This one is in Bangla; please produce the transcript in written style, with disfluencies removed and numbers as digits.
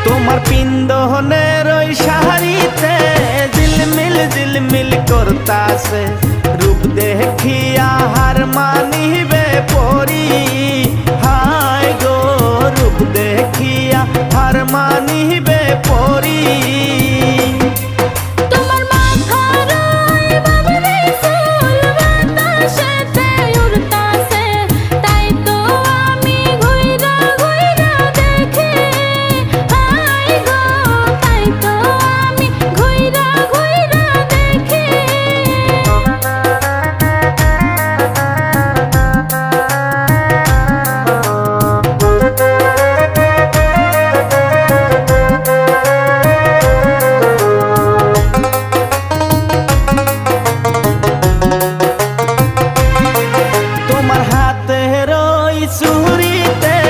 তোমার পিন্দনের ওই শাড়িতে ঝিলমিল ঝিলমিল করতাছে, রূপ দেখিয়া হার মানিবে পরি। হায় গো রূপ দেখিয়া হার মানিবে পরি।